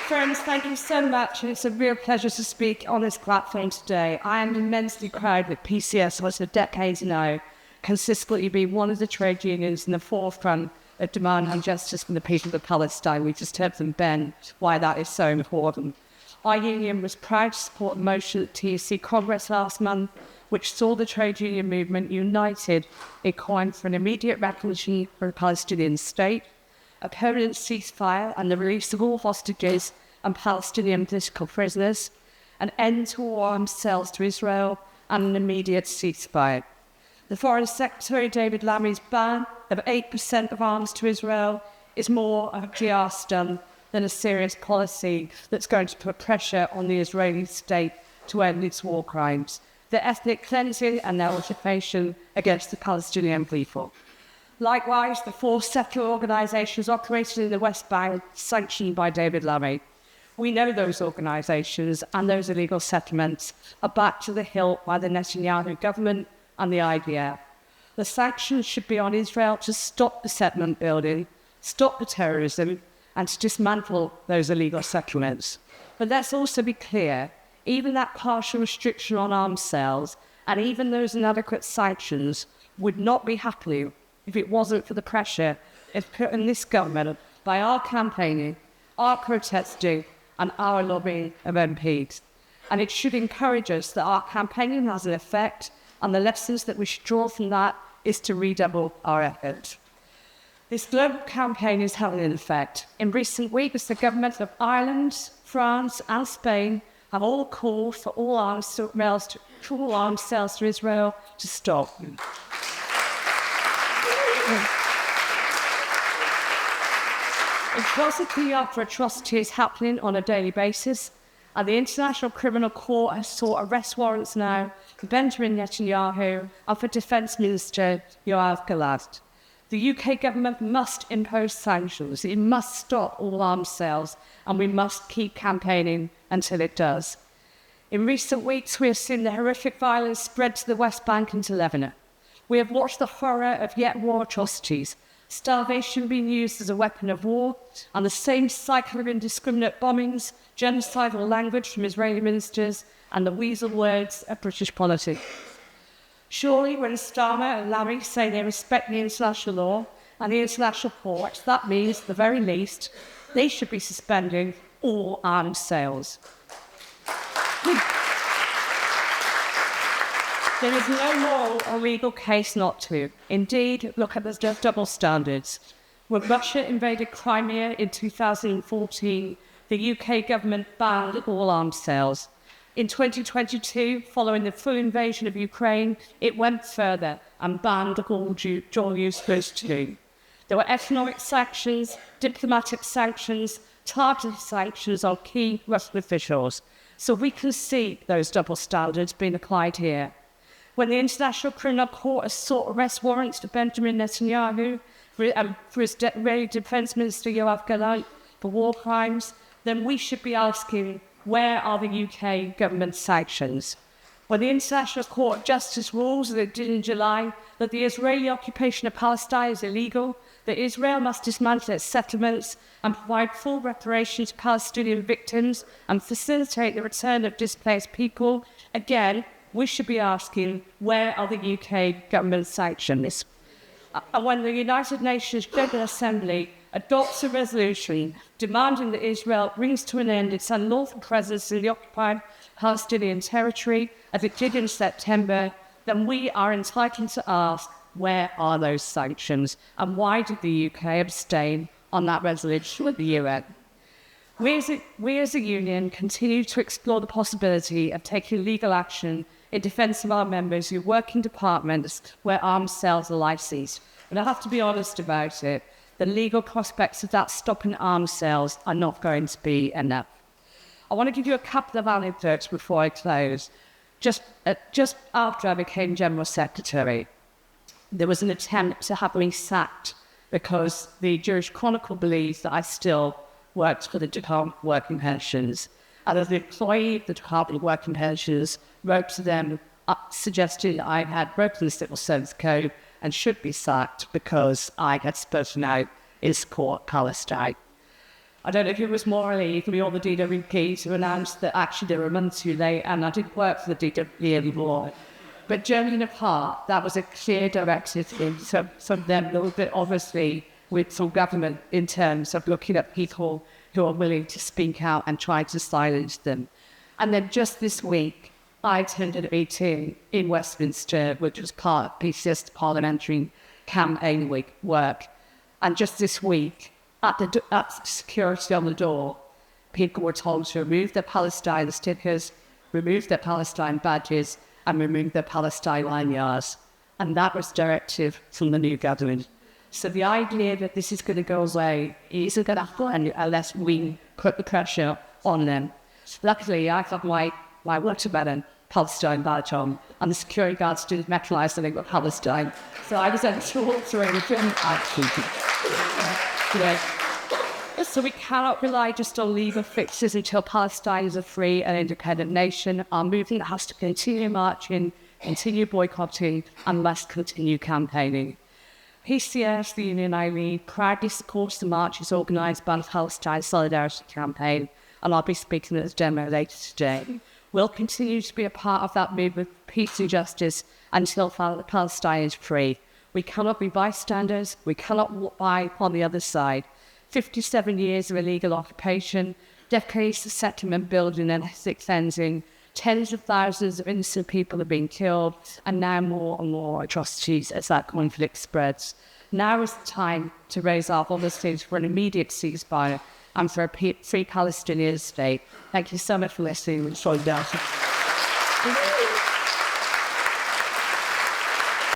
Friends, thank you so much. It's a real pleasure to speak on this platform today. I am immensely proud that PCS, was for decades now, consistently be one of the trade unions in the forefront of demanding justice from the people of Palestine. We just heard from Ben why that is so important. Our union was proud to support the motion at TUC Congress last month, which saw the trade union movement united in calling for an immediate recognition for a Palestinian state, a permanent ceasefire and the release of all hostages and Palestinian political prisoners, an end to all armed sales to Israel, and an immediate ceasefire. The Foreign Secretary David Lammy's ban of 8% of arms to Israel is more of a PR stunt than a serious policy that's going to put pressure on the Israeli state to end its war crimes, their ethnic cleansing and their occupation against the Palestinian people. Likewise, the 4 secular organisations operating in the West Bank, sanctioned by David Lammy. We know those organisations and those illegal settlements are backed to the hilt by the Netanyahu government and the IDF. The sanctions should be on Israel to stop the settlement building, stop the terrorism, and to dismantle those illegal settlements. But let's also be clear, even that partial restriction on arms sales and even those inadequate sanctions would not be happening if it wasn't for the pressure put on this government by our campaigning, our protesting, and our lobbying of MPs. And it should encourage us that our campaigning has an effect, and the lessons that we should draw from that is to redouble our efforts. This global campaign is having an effect. In recent weeks, the governments of Ireland, France, and Spain have all called for all arms sales to Israel to stop. Atrocity after atrocity is happening on a daily basis, and the International Criminal Court has sought arrest warrants now for Benjamin Netanyahu and for Defence Minister Yoav Gallant. The UK government must impose sanctions, it must stop all arms sales, and we must keep campaigning until it does. In recent weeks, we have seen the horrific violence spread to the West Bank and to Lebanon. We have watched the horror of yet more atrocities, starvation being used as a weapon of war, and the same cycle of indiscriminate bombings, genocidal language from Israeli ministers, and the weasel words of British politics. Surely, when Starmer and Lammy say they respect the international law and the international court, that means, at the very least, they should be suspending all arms sales. There is no moral or legal case not to. Indeed, look at the double standards. When Russia invaded Crimea in 2014, the UK government banned all arms sales. In 2022, following the full invasion of Ukraine, it went further and banned all dual-use goods too. There were economic sanctions, diplomatic sanctions, targeted sanctions on key Russian officials. So we can see those double standards being applied here. When the International Criminal Court has sought arrest warrants to Benjamin Netanyahu for his Israeli Defence Minister Yoav Gallant for war crimes, then we should be asking, where are the UK government sanctions? When the International Court of Justice rules, as it did in July, that the Israeli occupation of Palestine is illegal, that Israel must dismantle its settlements and provide full reparation to Palestinian victims and facilitate the return of displaced people, again, we should be asking, where are the UK government sanctions? And when the United Nations General Assembly adopts a resolution demanding that Israel brings to an end its unlawful presence in the occupied Palestinian territory, as it did in September, then we are entitled to ask, where are those sanctions? And why did the UK abstain on that resolution with the UN? We as a union continue to explore the possibility of taking legal action in defence of our members who work in departments where arms sales are licensed. But I have to be honest about it, the legal prospects of that stopping arms sales are not going to be enough. I want to give you a couple of anecdotes before I close. Just after I became General Secretary, there was an attempt to have me sacked because the Jewish Chronicle believes that I still worked for the Department of Work and Pensions. And as an employee of the Department of Work and Pensions, wrote to them suggesting I had broken the Civil Service Code and should be sacked because I had spoken out in support of Palestine. I don't know if it was morally for me or the DWP to announce that actually they were months too late and I didn't work for the DWP anymore. But joking apart, that was a clear directive from them, a little bit obviously with some government in terms of looking at people who are willing to speak out and try to silence them. And then just this week, I attended a meeting in Westminster, which was part of PCS parliamentary campaign week work. And just this week, at the security on the door, people were told to remove their Palestine stickers, remove their Palestine badges, and remove their Palestine lanyards. And that was directive from the new government. So the idea that this is going to go away isn't going to happen unless we put the pressure on them. Luckily, I got my watermelon Palestine badge on, and the security guards didn't recognise that they were Palestine. So I was able to walk through the film actually. So we cannot rely just on legal fixes until Palestine is a free and independent nation. Our movement has to continue marching, continue boycotting, and must continue campaigning. PCS, the union I lead, proudly supports the marches organised by the Palestine Solidarity Campaign, and I'll be speaking at the demo later today. We'll continue to be a part of that movement, peace and justice, until Palestine is free. We cannot be bystanders. We cannot walk by on the other side. 57 years of illegal occupation, decades of settlement building and ethnic cleansing, tens of thousands of innocent people have been killed, and now more and more atrocities as that conflict spreads. Now is the time to raise our voices for an immediate ceasefire and for a free Palestinian state. Thank you so much for listening. Solidarity.